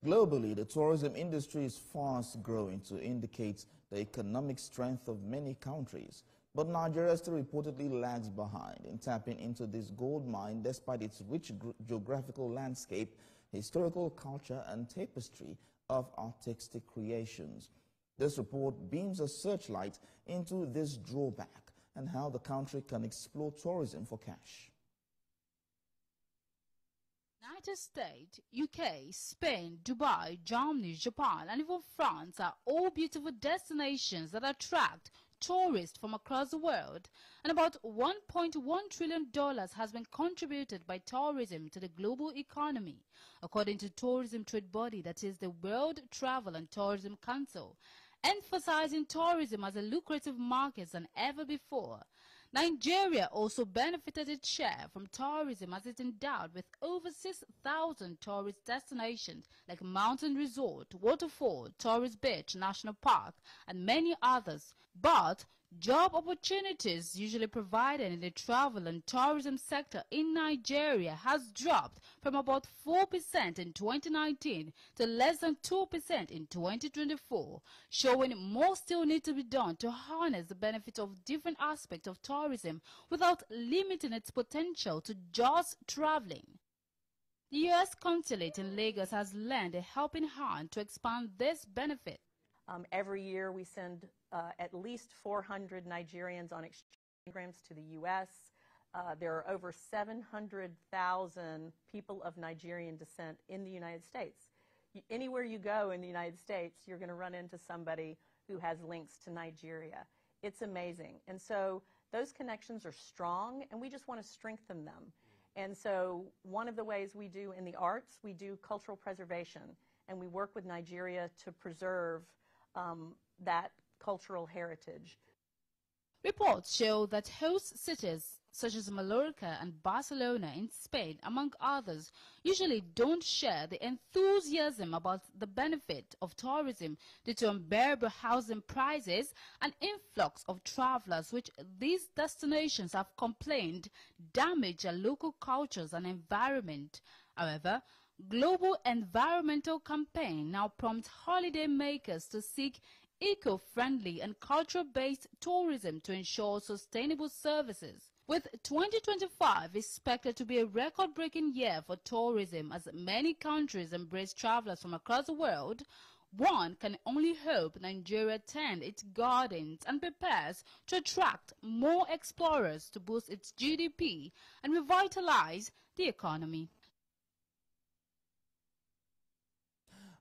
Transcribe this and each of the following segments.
Globally, the tourism industry is fast growing to indicate the economic strength of many countries. But Nigeria still reportedly lags behind in tapping into this gold mine despite its rich geographical landscape, historical culture and tapestry of artistic creations. This report beams a searchlight into this drawback and how the country can explore tourism for cash. United States, UK, Spain, Dubai, Germany, Japan, and even France are all beautiful destinations that attract tourists from across the world. And about $1.1 trillion has been contributed by tourism to the global economy, according to tourism trade body that is the World Travel and Tourism Council, emphasizing tourism as a lucrative market than ever before. Nigeria also benefited its share from tourism as it endowed with over 6,000 tourist destinations like Mountain Resort, Waterfall, Tourist Beach National Park, and many others. But job opportunities usually provided in the travel and tourism sector in Nigeria has dropped from about 4% in 2019 to less than 2% in 2024, showing more still need to be done to harness the benefit of different aspects of tourism without limiting its potential to just traveling. The U.S. consulate in Lagos has lent a helping hand to expand this benefit. Every year we send at least 400 Nigerians on exchange programs to the U.S. There are over 700,000 people of Nigerian descent in the United States. Anywhere you go in the United States, you're going to run into somebody who has links to Nigeria. It's amazing. And so those connections are strong, and we just want to strengthen them. And so one of the ways we do in the arts, we do cultural preservation, and we work with Nigeria to preserve that cultural heritage. Reports show that host cities such as Mallorca and Barcelona in Spain, among others, usually don't share the enthusiasm about the benefit of tourism due to unbearable housing prices and influx of travelers, which these destinations have complained damage their local cultures and environment. However, Global Environmental Campaign now prompts holiday makers to seek eco-friendly and culture-based tourism to ensure sustainable services. With 2025 expected to be a record-breaking year for tourism as many countries embrace travelers from across the world, one can only hope Nigeria tends its gardens and prepares to attract more explorers to boost its GDP and revitalize the economy.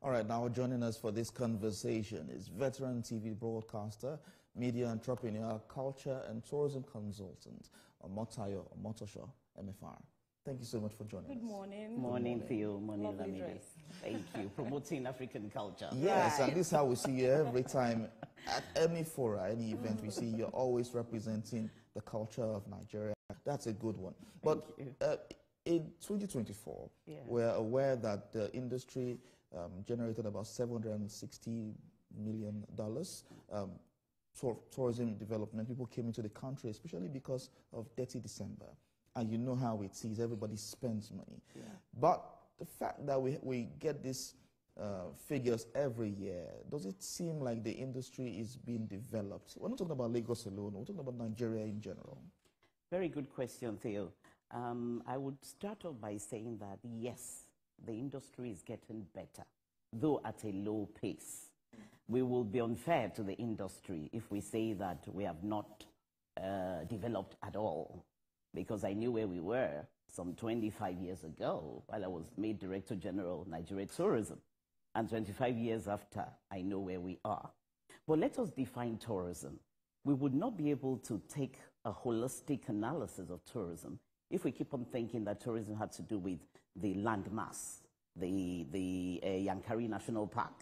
All right, now joining us for this conversation is veteran TV broadcaster, media entrepreneur, culture and tourism consultant, Omotayo Omotosho, MFR. Thank you so much for joining us. Good morning. Morning, Theo. Morning, Lovely Lamide. dress. Thank you. Promoting African culture. Yes, and this is how we see you every time at any fora, any event we see you're always representing the culture of Nigeria. That's a good one. But in 2024, we're aware that the industry generated about $760 million. Tourism development, people came into the country, especially because of Dirty December. And you know how it is, everybody spends money. Yeah. But the fact that we get these figures every year, does it seem like the industry is being developed? We're not talking about Lagos alone, we're talking about Nigeria in general. Very good question, Theo. I would start off by saying that, yes, the industry is getting better, though at a low pace. We will be unfair to the industry if we say that we have not developed at all, because I knew where we were some 25 years ago while I was made Director General of Nigeria Tourism. And 25 years after, I know where we are. But let us define tourism. We would not be able to take a holistic analysis of tourism if we keep on thinking that tourism had to do with the landmass, the Yankari National Park,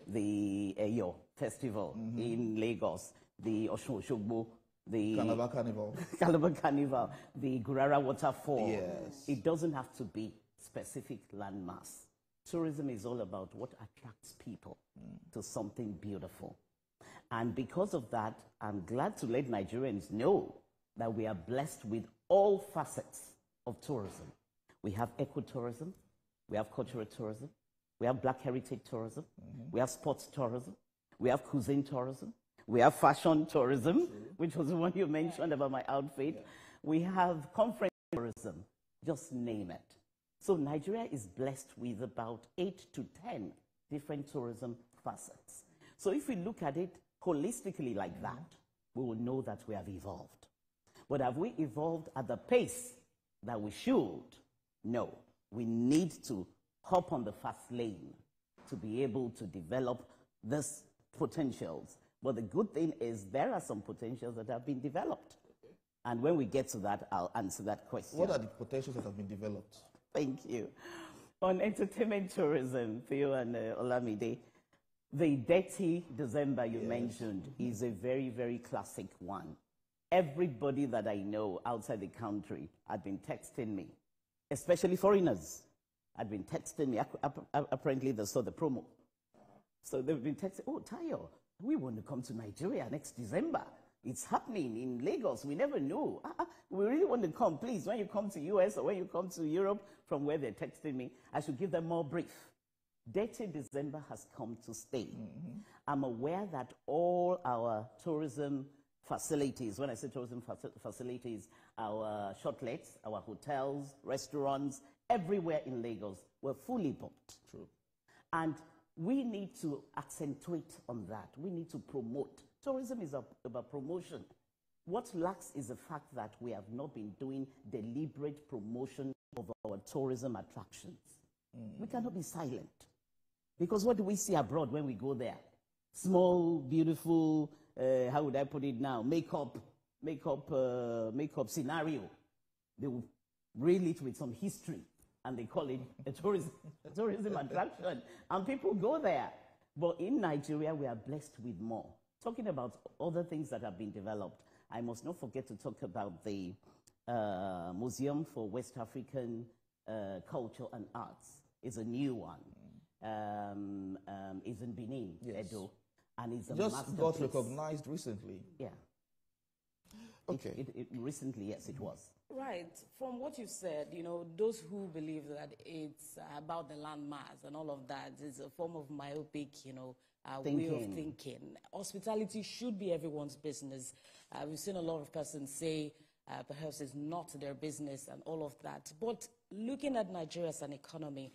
the Eyo Festival in Lagos, the Osun Osogbo, the Calabar Carnival. Calabar Carnival, the Gurara Waterfall. Yes. It doesn't have to be specific landmass. Tourism is all about what attracts people to something beautiful. And because of that, I'm glad to let Nigerians know that we are blessed with all facets of tourism. We have ecotourism, we have cultural tourism, We have Black heritage tourism. We have sports tourism. We have cuisine tourism. We have fashion tourism, which was the one you mentioned about my outfit. Yeah. We have conference tourism, just name it. So Nigeria is blessed with about 8 to 10 different tourism facets. So if we look at it holistically like that, we will know that we have evolved. But have we evolved at the pace that we should? No. We need to hop on the fast lane to be able to develop these potentials. But the good thing is there are some potentials that have been developed. Okay. And when we get to that, I'll answer that question. What are the potentials that have been developed? Thank you. On entertainment tourism, Theo and Olamide, the Dirty December you mentioned is a very, very classic one. Everybody that I know outside the country had been texting me, especially foreigners, had been texting me. Apparently they saw the promo. So they've been texting, oh, Tayo, we want to come to Nigeria next December. It's happening in Lagos. We never knew. We really want to come. Please, when you come to US or when you come to Europe, from where they're texting me, I should give them more brief. Dirty December has come to stay. I'm aware that all our tourism facilities, when I say tourism facilities, our shotlets, our hotels, restaurants, everywhere in Lagos were fully booked. True. And we need to accentuate on that. We need to promote. Tourism is about promotion. What lacks is the fact that we have not been doing deliberate promotion of our tourism attractions. We cannot be silent. Because what do we see abroad when we go there? Small, beautiful, how would I put it now? Makeup scenario. They will reel it with some history. And they call it a tourism attraction. And people go there. But in Nigeria, we are blessed with more. Talking about other things that have been developed, I must not forget to talk about the Museum for West African Culture and Arts. It's a new one. It's in Benin, Edo. And it's a just got recognized recently. Yeah. Okay. Recently, yes, it was. Right. From what you said, you know, those who believe that it's about the landmass and all of that is a form of myopic, you know, way of thinking. Hospitality should be everyone's business. We've seen a lot of persons say perhaps it's not their business and all of that. But looking at Nigeria as an economy,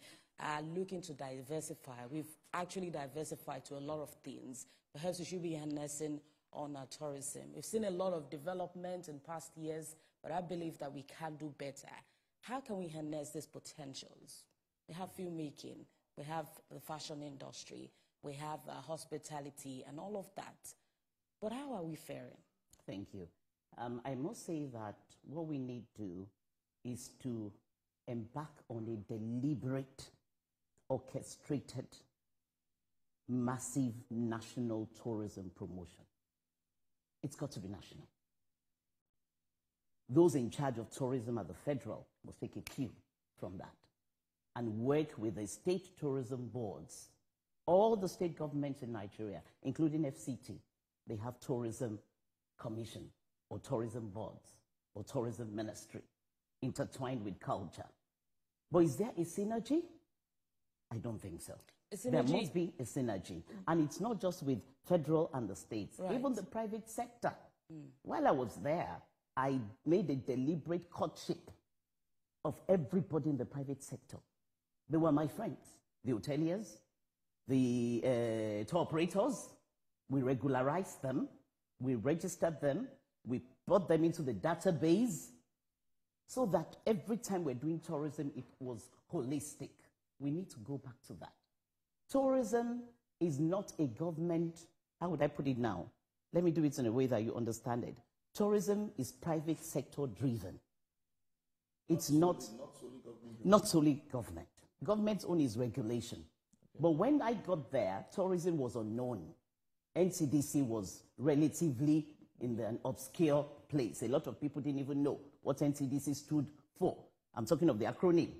looking to diversify, we've actually diversified to a lot of things. Perhaps we should be harnessing on our tourism. We've seen a lot of development in past years, but I believe that we can do better. How can we harness these potentials? We have filmmaking, we have the fashion industry, we have hospitality and all of that. But how are we faring? Thank you. I must say that what we need to do is to embark on a deliberate, orchestrated, massive national tourism promotion. It's got to be national. Those in charge of tourism at the federal must take a cue from that and work with the state tourism boards. All the state governments in Nigeria, including FCT, they have tourism commission or tourism boards or tourism ministry intertwined with culture. But is there a synergy? I don't think so. There must be a synergy. And it's not just with federal and the states, even the private sector. While I was there, I made a deliberate courtship of everybody in the private sector. They were my friends, the hoteliers, the tour operators. We regularized them, we registered them, we brought them into the database so that every time we're doing tourism, it was holistic. We need to go back to that. Tourism is not a government, how would I put it now? Let me do it in a way that you understand it. Tourism is private sector driven. It's not solely government. Government's own is regulation. Okay. But when I got there, tourism was unknown. NCDC was relatively in an obscure place. A lot of people didn't even know what NCDC stood for. I'm talking of the acronym.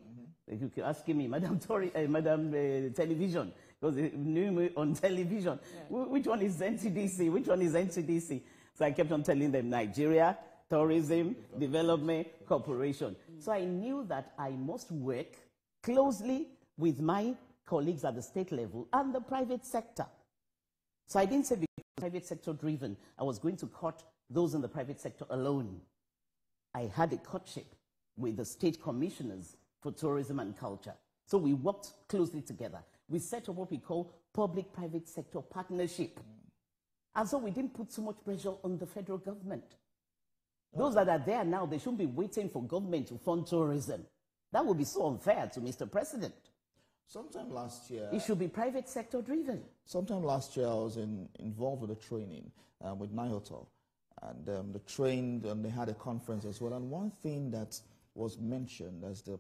If you keep asking me, Madam Television, because they knew me on television. Yeah. Which one is NCDC? Which one is NCDC? So I kept on telling them Nigeria Tourism Development Corporation. So I knew that I must work closely with my colleagues at the state level and the private sector. So I didn't say because private sector driven, I was going to cut those in the private sector alone. I had a courtship with the state commissioners for tourism and culture. So we worked closely together. We set up what we call public-private sector partnership. And so we didn't put so much pressure on the federal government. Those that are there now, they shouldn't be waiting for government to fund tourism. That would be so unfair to Mr. President. Sometime last year... It should be private sector driven. Sometime last year, I was involved with a training with NIOTO. And they had a conference as well. And one thing that was mentioned as the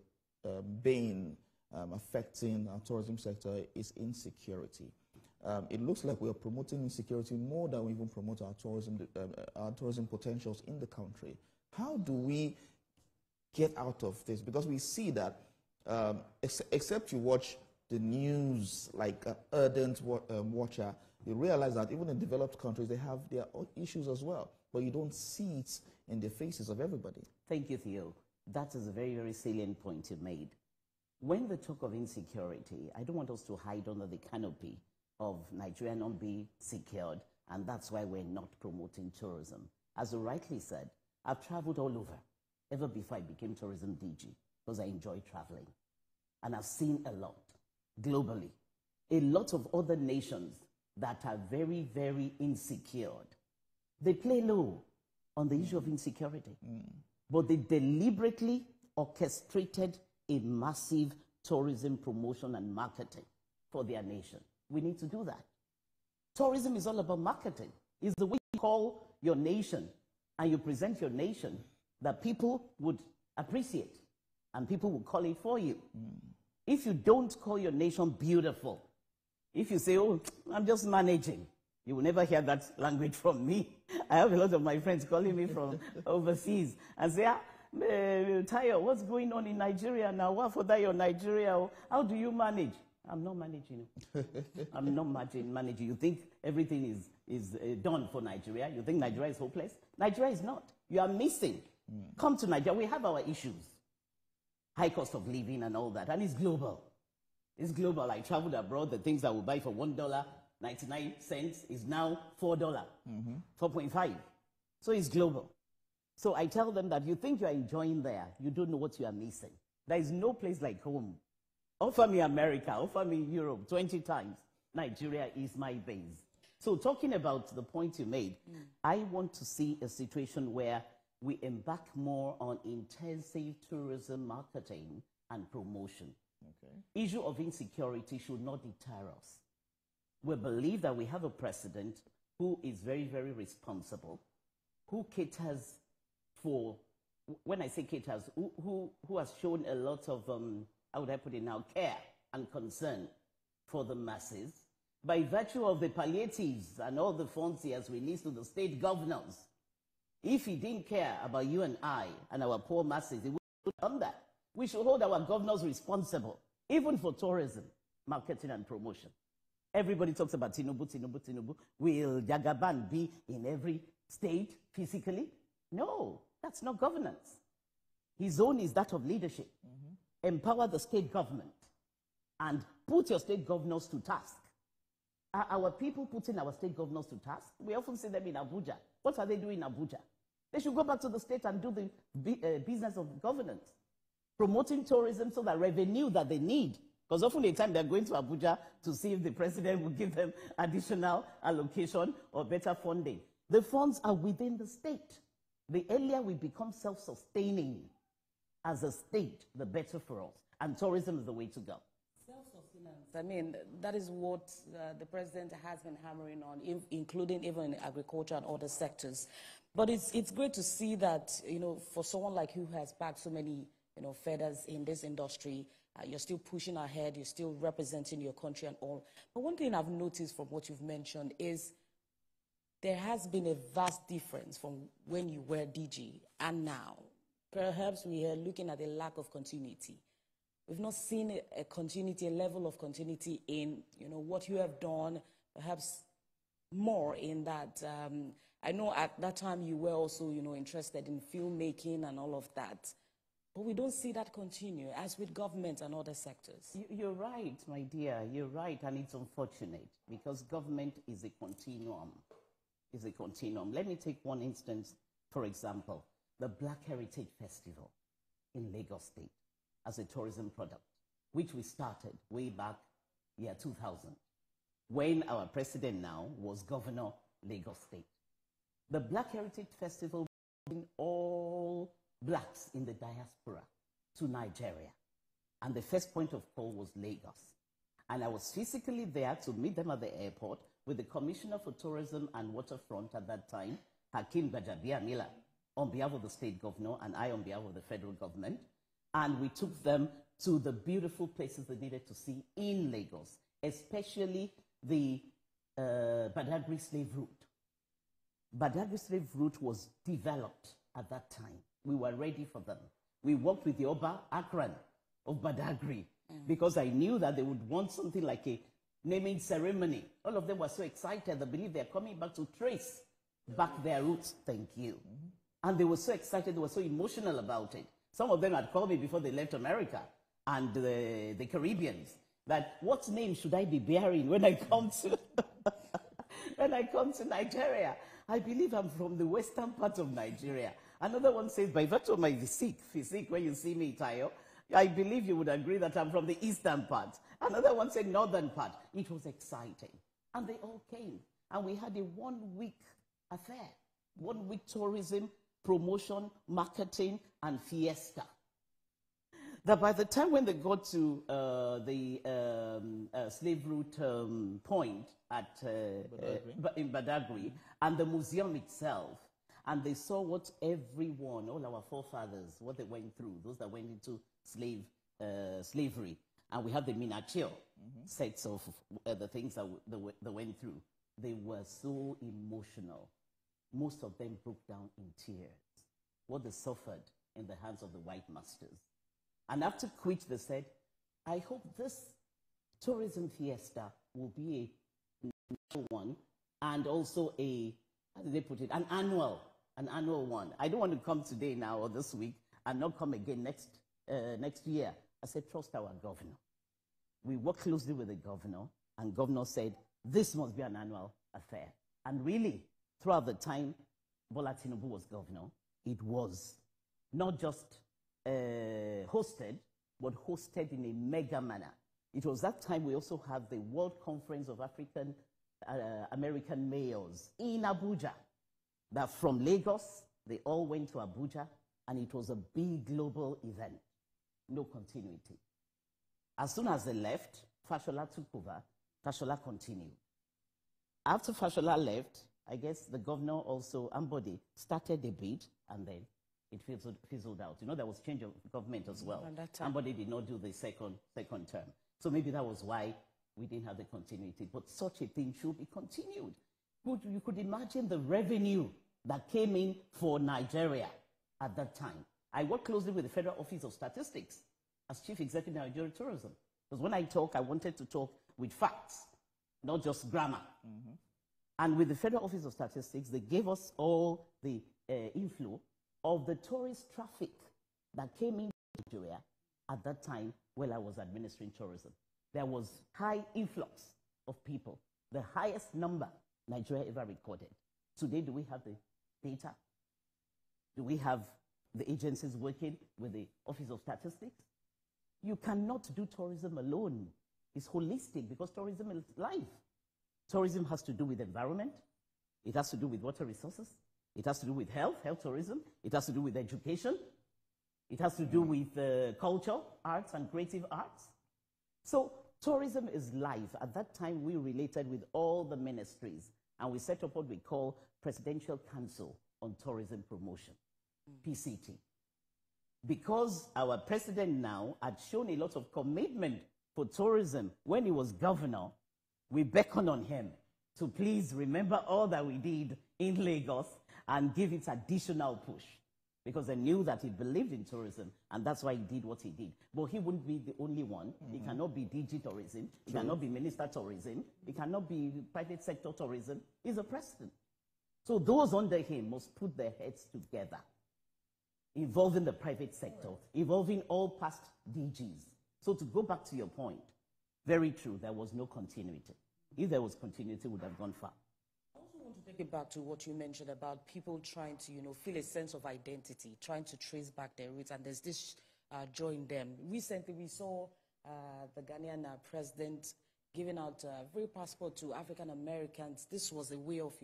bane affecting our tourism sector is insecurity. It looks like we are promoting insecurity more than we even promote our tourism potentials in the country. How do we get out of this? Because we see that, except you watch the news like ardent watcher, you realize that even in developed countries, they have their own issues as well. But you don't see it in the faces of everybody. Thank you, Theo. That is a very, very salient point you made. When they talk of insecurity, I don't want us to hide under the canopy of Nigeria not being secured, and that's why we're not promoting tourism. As you rightly said, I've traveled all over, ever before I became tourism DG, because I enjoy traveling. And I've seen a lot, globally. A lot of other nations that are very, very insecure, they play low on the issue of insecurity. But they deliberately orchestrated a massive tourism promotion and marketing for their nation. We need to do that. Tourism is all about marketing. It's the way you call your nation and you present your nation that people would appreciate and people will call it for you. If you don't call your nation beautiful, if you say, oh, I'm just managing, you will never hear that language from me. I have a lot of my friends calling me from overseas and say, Tayo, what's going on in Nigeria now? What for that you're Nigeria? How do you manage? I'm not managing. I'm not managing. You think everything is done for Nigeria? You think Nigeria is hopeless? Nigeria is not. You are missing. Come to Nigeria. We have our issues. High cost of living and all that. And it's global. It's global. I traveled abroad. The things I would buy for $1.99 is now $4, 4.5. So it's global. So I tell them that you think you are enjoying there. You don't know what you are missing. There is no place like home. Offer me America, offer me Europe 20 times. Nigeria is my base. So talking about the point you made, I want to see a situation where we embark more on intensive tourism marketing and promotion. Issue of insecurity should not deter us. We believe that we have a president who is very, very responsible, who caters for, when I say caters, who has shown a lot of, how would I put it now, care and concern for the masses by virtue of the palliatives and all the funds he has released to the state governors. If he didn't care about you and I and our poor masses, he would have done that. We should hold our governors responsible, even for tourism, marketing and promotion. Everybody talks about Tinubu, Tinubu, Tinubu. Will Jagaban be in every state physically? No, that's not governance. His own is that of leadership. Empower the state government and put your state governors to task. Are our people putting our state governors to task? We often see them in Abuja. What are they doing in Abuja? They should go back to the state and do the business of governance, promoting tourism so that revenue that they need, because often the time they're going to Abuja to see if the president will give them additional allocation or better funding. The funds are within the state. The earlier we become self-sustaining as a state, the better for us. And tourism is the way to go. Self-sustenance. I mean, that is what the president has been hammering on, including even in agriculture and other sectors. But it's great to see that, you know, for someone like you who has packed so many, you know, feathers in this industry, you're still pushing ahead, you're still representing your country and all. But one thing I've noticed from what you've mentioned is there has been a vast difference from when you were DG and now. Perhaps we are looking at a lack of continuity. We've not seen a continuity, a level of continuity in, you know, what you have done, perhaps more in that. I know at that time you were also, you know, interested in filmmaking and all of that. But we don't see that continue, as with government and other sectors. You're right, my dear. You're right, and it's unfortunate because government is a continuum. Is a continuum. Let me take one instance, for example, the Black Heritage Festival in Lagos State as a tourism product, which we started way back year 2000, when our president now was Governor Lagos State. The Black Heritage Festival brought all blacks in the diaspora to Nigeria. And the first point of call was Lagos. And I was physically there to meet them at the airport with the Commissioner for Tourism and Waterfront at that time, Hakeem Gbajabiamila, on behalf of the state governor, and I on behalf of the federal government. And we took them to the beautiful places they needed to see in Lagos, especially the Badagry slave route. Badagry slave route was developed at that time. We were ready for them. We worked with the Oba Akran of Badagry because I knew that they would want something like a naming ceremony. All of them were so excited. They believe they're coming back to trace back their roots. Thank you. And they were so excited. They were so emotional about it. Some of them had called me before they left America and the Caribbeans that what name should I be bearing when I come to when I come to Nigeria? I believe I'm from the western part of Nigeria. Another one says, by virtue of my physique, when you see me, Tayo, I believe you would agree that I'm from the eastern part. Another one said northern part. It was exciting. And they all came. And we had a one-week affair. 1 week tourism, promotion, marketing, and fiesta. That by the time when they got to the slave route point at in Badagry, and the museum itself, and they saw what everyone, all our forefathers, what they went through, those that went into slavery, and we have the miniature sets of the things that they went through. They were so emotional. Most of them broke down in tears. What they suffered in the hands of the white masters. And after which they said, I hope this tourism fiesta will be a one and also a, how did they put it, an annual one. I don't want to come today now or this week and not come again next year. I said, trust our governor. We worked closely with the governor, and governor said, this must be an annual affair. And really, throughout the time Bola Tinubu was governor, it was not just hosted, but hosted in a mega manner. It was that time we also had the World Conference of African American Mayors in Abuja. That from Lagos, they all went to Abuja, and it was a big global event. No continuity. As soon as they left, Fashola took over. Fashola continued. After Fashola left, I guess the governor also, Ambode, started a bid, and then it fizzled out. You know, there was change of government as well. Ambode did not do the second term. So maybe that was why we didn't have the continuity. But such a thing should be continued. You could imagine the revenue that came in for Nigeria at that time. I worked closely with the Federal Office of Statistics as Chief Executive of Nigeria Tourism. Because when I talk, I wanted to talk with facts, not just grammar. And with the Federal Office of Statistics, they gave us all the inflow of the tourist traffic that came into Nigeria at that time when I was administering tourism. There was high influx of people, the highest number Nigeria ever recorded. Today, do we have the data? Do we have the agencies working with the Office of Statistics? You cannot do tourism alone. It's holistic because tourism is life. Tourism has to do with environment. It has to do with water resources. It has to do with health tourism. It has to do with education. It has to do with culture, arts, and creative arts. So tourism is life. At that time, we related with all the ministries, and we set up what we call Presidential Council on Tourism Promotion, PCT. Because our president now had shown a lot of commitment for tourism when he was governor, we beckoned on him to please remember all that we did in Lagos and give it additional push. Because I knew that he believed in tourism, and that's why he did what he did. But he wouldn't be the only one. He cannot be DG tourism. He cannot be minister tourism. He cannot be private sector tourism. He's a president. So those under him must put their heads together involving the private sector, involving all past DGs. So to go back to your point, very true, there was no continuity. If there was continuity, it would have gone far. I also want to take it back to what you mentioned about people trying to, feel a sense of identity, trying to trace back their roots, and there's this joy in them. Recently, we saw the Ghanaian president giving out free passport to African Americans. This was a way of,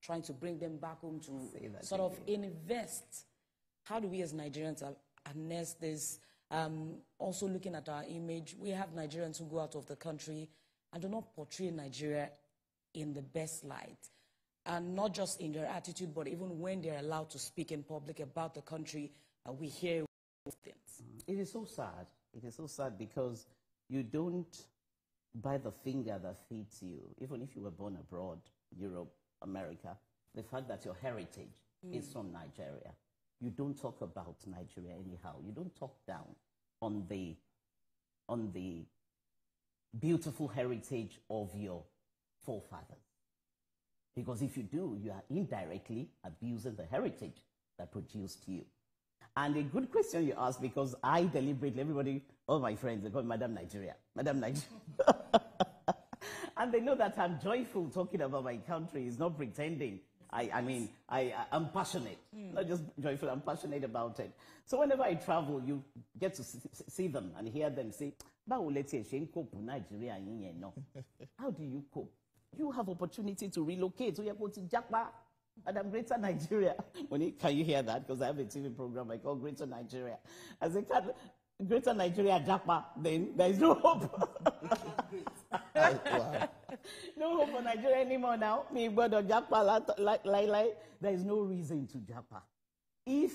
trying to bring them back home to sort of invest. How do we as Nigerians harness this? Also looking at our image, we have Nigerians who go out of the country and do not portray Nigeria in the best light. And not just in their attitude, but even when they're allowed to speak in public about the country, we hear things. It is so sad. It is so sad because you don't buy the finger that feeds you. Even if you were born abroad, Europe, America, the fact that your heritage is from Nigeria. You don't talk about Nigeria anyhow. You don't talk down on the beautiful heritage of your forefathers. Because if you do, you are indirectly abusing the heritage that produced you. And a good question you asked, because I deliberately, everybody, all my friends, they call me Madam Nigeria. Madam Nigeria. And they know that I'm joyful talking about my country. It's not pretending. I'm passionate. Not just joyful, I'm passionate about it. So whenever I travel, you get to see them and hear them say, how do you cope? You have opportunity to relocate. So you go to Japa, Madam Greater Nigeria. Can you hear that? Because I have a TV program I call Greater Nigeria. As a Greater Nigeria Japa, then there is no hope. Wow. No hope for Nigeria anymore now. There is no reason to Japa. If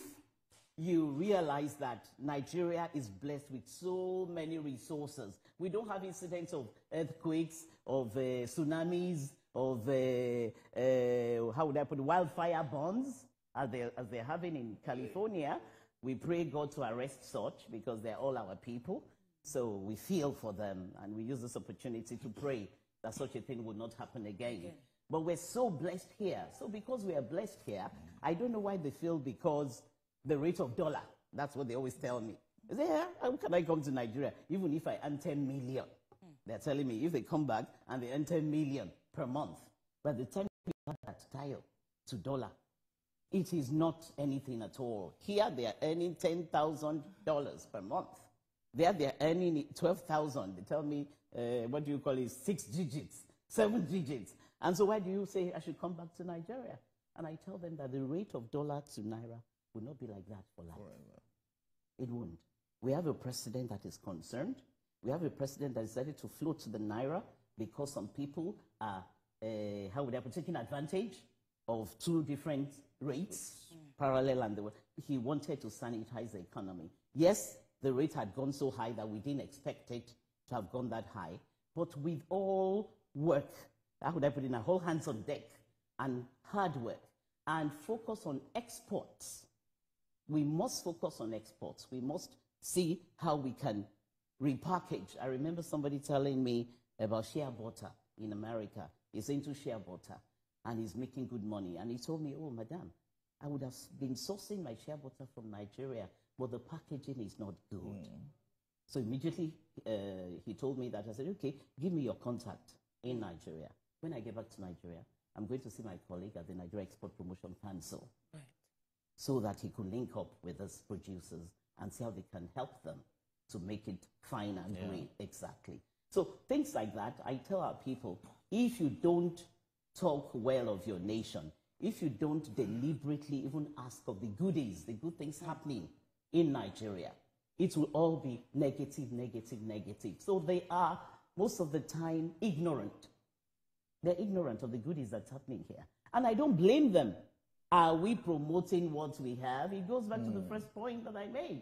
you realize that Nigeria is blessed with so many resources, we don't have incidents of earthquakes, of tsunamis, of how would I put it, wildfire burns, as they're having in California. We pray God to arrest such because they're all our people. So we feel for them, and we use this opportunity to pray that such a thing will not happen again. But we're so blessed here. So because we are blessed here, I don't know why they feel because the rate of dollar, that's what they always tell me. They say, yeah, how can I come to Nigeria even if I earn 10 million? They're telling me if they come back and they earn 10 million per month, by the time you add that tile to dollar, it is not anything at all. Here they are earning $10,000 per month. There they are earning 12,000. They tell me, what do you call it, 6 digits, 7 digits. And so why do you say I should come back to Nigeria? And I tell them that the rate of dollar to naira will not be like that for life. Forever. It won't. We have a president that is concerned. We have a president that decided to float the naira because some people are, taking advantage of 2 different rates, parallel, and he wanted to sanitize the economy. Yes, the rate had gone so high that we didn't expect it to have gone that high, but with all work, how would I put it, a whole hands on deck and hard work and focus on exports. We must focus on exports. We must see how we can repackage. I remember somebody telling me about shea butter in America. He's into shea butter and he's making good money. And he told me, oh, madam, I would have been sourcing my shea butter from Nigeria, but the packaging is not good. So immediately he told me that. I said, okay, give me your contact in Nigeria. When I get back to Nigeria, I'm going to see my colleague at the Nigeria Export Promotion Council, so that he could link up with us producers and see how they can help them to make it fine and green. Exactly. So things like that, I tell our people, if you don't talk well of your nation, if you don't deliberately even ask of the goodies, the good things happening in Nigeria, it will all be negative, negative, negative. So they are, most of the time, ignorant. They're ignorant of the goodies that's happening here. And I don't blame them. Are we promoting what we have? It goes back to the first point that I made.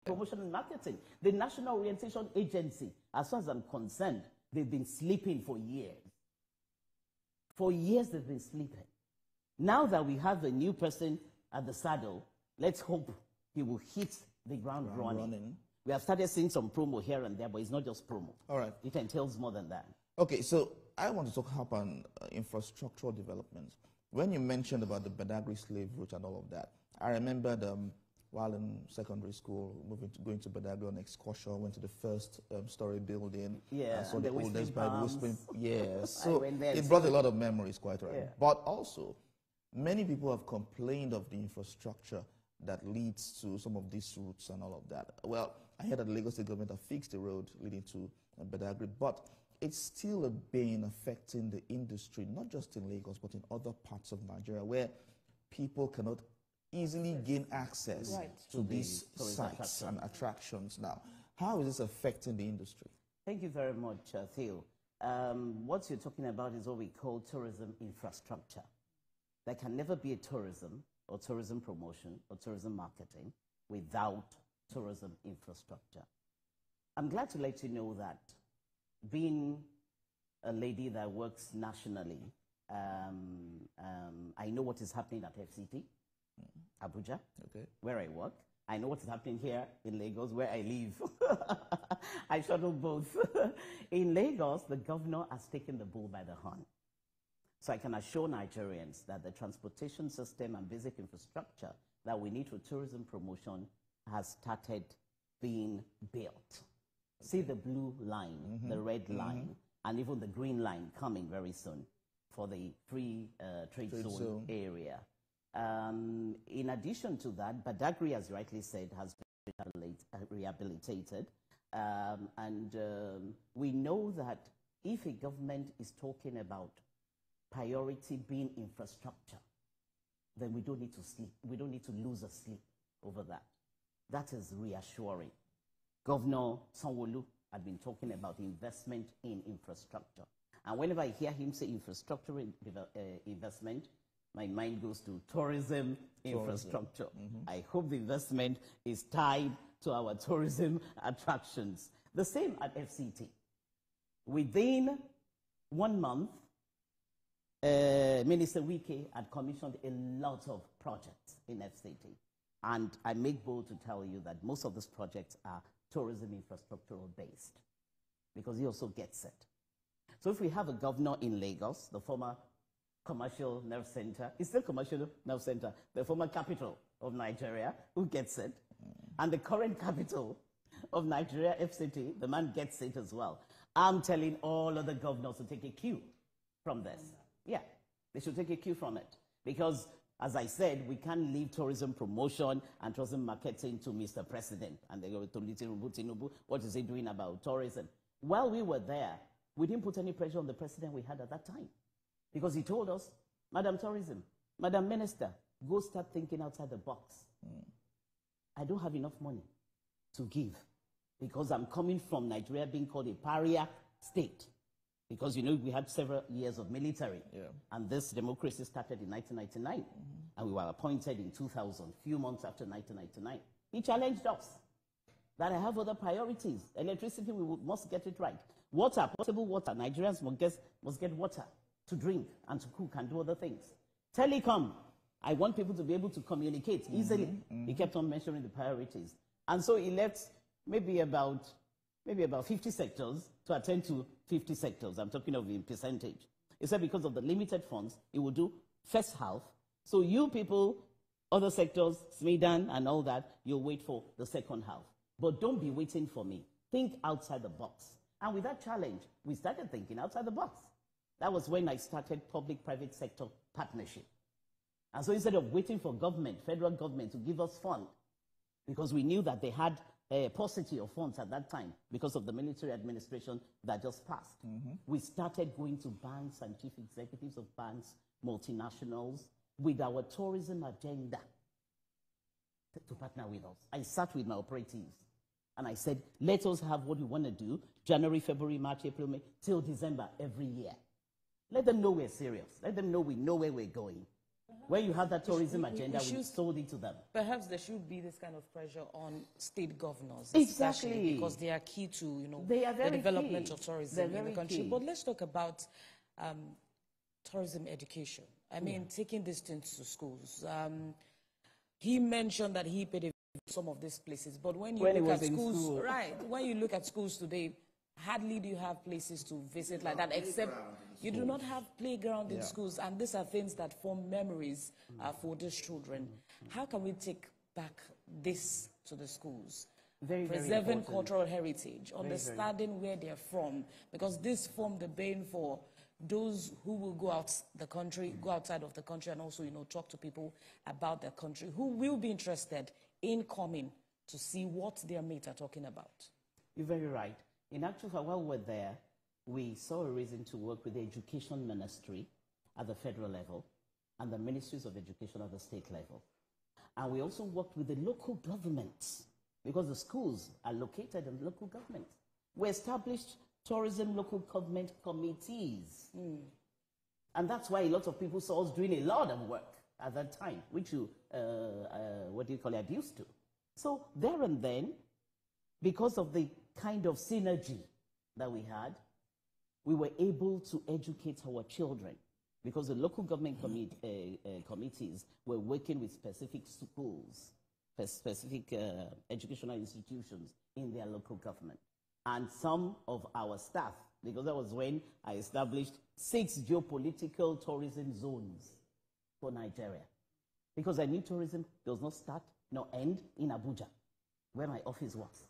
Promotion and marketing. The National Orientation Agency, as far as I'm concerned, they've been sleeping for years. For years they've been sleeping. Now that we have a new person at the saddle, let's hope he will hit the ground running. We have started seeing some promo here and there, but it's not just promo. All right. It entails more than that. Okay, so I want to talk about infrastructural development. When you mentioned about the Badagry slave route and all of that, I remembered while in secondary school, going to Badagry on excursion, went to the first story building. Yeah, and saw the oldest Bible whispering. Yes, so it too. brought a lot of memories, quite right. Yeah. But also, many people have complained of the infrastructure that leads to some of these routes and all of that. Well, I heard that the Lagos State government have fixed the road leading to Badagry, but it's still a bane affecting the industry, not just in Lagos, but in other parts of Nigeria, where people cannot easily gain access to these sites and attractions now. How is this affecting the industry? Thank you very much, Theo. What you're talking about is what we call tourism infrastructure. There can never be a tourism or tourism promotion or tourism marketing without tourism infrastructure. I'm glad to let you know that being a lady that works nationally, I know what is happening at FCT, Abuja, where I work. I know what is happening here in Lagos, where I live. I shuttle both. In Lagos, the governor has taken the bull by the horn. So I can assure Nigerians that the transportation system and basic infrastructure that we need for tourism promotion has started being built. See the blue line, the red line, and even the green line coming very soon for the free trade zone area. In addition to that, Badagry, as you rightly said, has been rehabilitated. We know that if a government is talking about priority being infrastructure, then we don't need to sleep. We don't need to lose a sleep over that. That is reassuring. Governor Sanwo-Olu had been talking about investment in infrastructure. And whenever I hear him say infrastructure investment, my mind goes to tourism infrastructure. I hope the investment is tied to our tourism attractions. The same at FCT. Within 1 month, Minister Wike had commissioned a lot of projects in FCT. And I make bold to tell you that most of these projects are tourism infrastructural based, because he also gets it. So if we have a governor in Lagos, the former commercial nerve center, it's still commercial nerve center, the former capital of Nigeria, who gets it, and the current capital of Nigeria, FCT, the man gets it as well. I'm telling all other governors to take a cue from this. Yeah, they should take a cue from it, because as I said, we can't leave tourism promotion and tourism marketing to Mr. President. And they go to Tinubu, what is he doing about tourism? While we were there, we didn't put any pressure on the president we had at that time. Because he told us, Madam Tourism, Madam Minister, go start thinking outside the box. I don't have enough money to give, because I'm coming from Nigeria being called a pariah state. Because, you know, we had several years of military. And this democracy started in 1999. And we were appointed in 2000, few months after 1999. He challenged us that I have other priorities. Electricity, we must get it right. Water, potable water. Nigerians must get water to drink and to cook and do other things. Telecom, I want people to be able to communicate easily. He kept on mentioning the priorities. And so he left maybe about 50 sectors to attend to 50 sectors. I'm talking of in percentage. He said because of the limited funds, he will do first half. So you people, other sectors, SMEDAN and all that, you'll wait for the second half. But don't be waiting for me. Think outside the box. And with that challenge, we started thinking outside the box. That was when I started public-private sector partnership. And so instead of waiting for government, federal government, to give us funds, because we knew that they had a paucity of funds at that time because of the military administration that just passed. We started going to banks and chief executives of banks, multinationals, with our tourism agenda to partner with us. I sat with my operatives and I said, let us have what we want to do, January, February, March, April, May, till December every year. Let them know we're serious. Let them know we know where we're going. When you have that tourism agenda, we sold it to them. Perhaps there should be this kind of pressure on state governors, exactly, because they are key to, you know, the development of tourism in the country. Key. But let's talk about tourism education. I mean, taking these things to schools. He mentioned that he paid some of these places, but when you look at schools, when you look at schools today, hardly do you have places to visit like that, except you do not have playground in schools, and these are things that form memories for these children. How can we take back this to the schools. Very, very Preserving important. cultural heritage, understanding where they're from, because this form the bane for those who will go out the country, go outside of the country, and also, talk to people about their country who will be interested in coming to see what their mates are talking about. You're very right. In actual fact, while we're there, we saw a reason to work with the Education Ministry at the federal level and the Ministries of Education at the state level. And we also worked with the local governments, because the schools are located in local governments. We established tourism local government committees. And that's why a lot of people saw us doing a lot of work at that time, which you, used to. So there and then, because of the kind of synergy that we had, we were able to educate our children, because the local government committees were working with specific schools, specific educational institutions in their local government. And some of our staff, because that was when I established 6 geopolitical tourism zones for Nigeria. Because I knew tourism does not start nor end in Abuja, where my office was.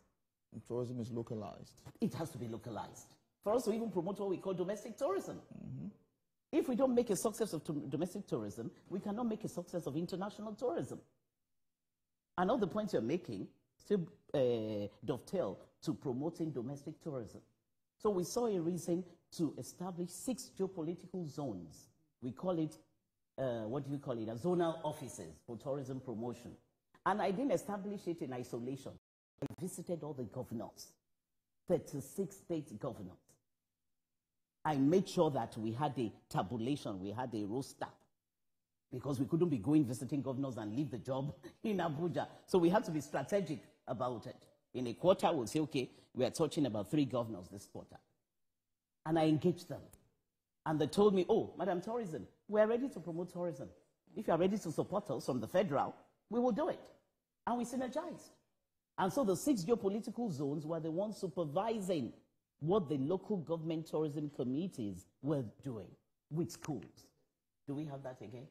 And tourism is localized. It has to be localized. For us to even promote what we call domestic tourism. If we don't make a success of domestic tourism, we cannot make a success of international tourism. And all the points you're making still dovetail to promoting domestic tourism. So we saw a reason to establish 6 geopolitical zones. We call it, zonal offices for tourism promotion. And I didn't establish it in isolation. I visited all the governors, 36 state governors. I made sure that we had a tabulation, we had a roster, because we couldn't be going visiting governors and leave the job in Abuja. So we had to be strategic about it. In a quarter, we'll say, okay, we are touching about 3 governors this quarter. And I engaged them. And they told me, oh, Madam Tourism, we are ready to promote tourism. If you are ready to support us from the federal, we will do it. And we synergized. And so the 6 geopolitical zones were the ones supervising what the local government tourism committees were doing with schools. Do we have that again?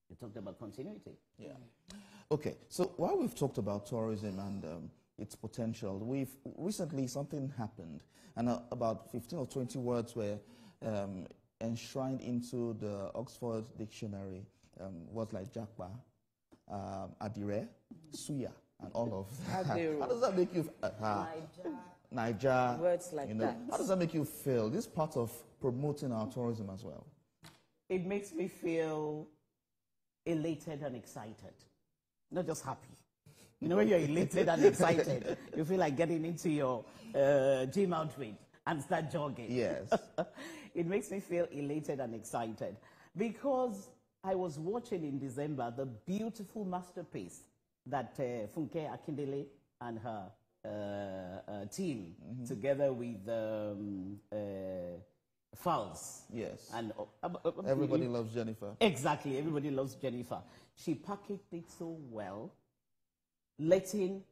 You talked about continuity. Yeah. Okay, so while we've talked about tourism and its potential, recently something happened, and about 15 or 20 words were enshrined into the Oxford Dictionary, words like Jakpa, Adire, Suya, and all of that. How does that make you Niger, words like that. How does that make you feel? This is part of promoting our tourism as well. It makes me feel elated and excited, not just happy. You know, when you're elated and excited, you feel like getting into your gym outfit and start jogging. Yes. It makes me feel elated and excited because I was watching in December the beautiful masterpiece that Funke Akindele and her team, together with Fowles. Yes. And everybody loves Jennifer. Exactly. Everybody loves Jennifer. She packaged it so well, letting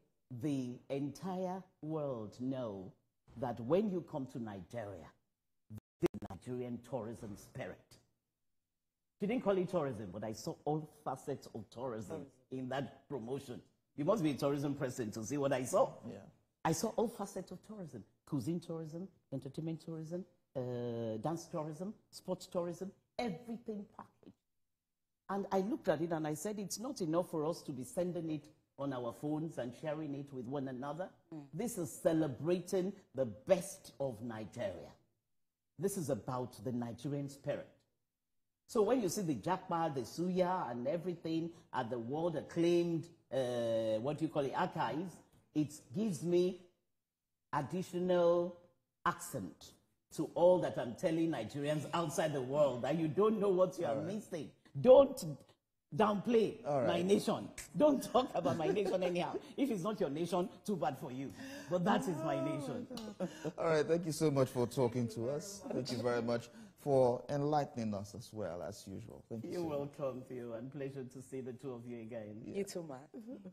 the entire world know that when you come to Nigeria, the Nigerian tourism spirit. She didn't call it tourism, but I saw all facets of tourism in that promotion. You must be a tourism person to see what I saw. Yeah. I saw all facets of tourism: cuisine tourism, entertainment tourism, dance tourism, sports tourism, everything packaged. And I looked at it and I said, it's not enough for us to be sending it on our phones and sharing it with one another. This is celebrating the best of Nigeria. This is about the Nigerian spirit. So when you see the Jakpa, the Suya, and everything at the world-acclaimed, archives, it gives me additional accent to all that I'm telling Nigerians outside the world, that you don't know what you are missing. Don't downplay my nation. Don't talk about my nation anyhow. If it's not your nation, too bad for you. But that is my nation. All right, thank you so much for talking to us. Thank you very much for enlightening us as well, as usual. Thank you. You're welcome, Theo, and pleasure to see the two of you again. You too, Matt.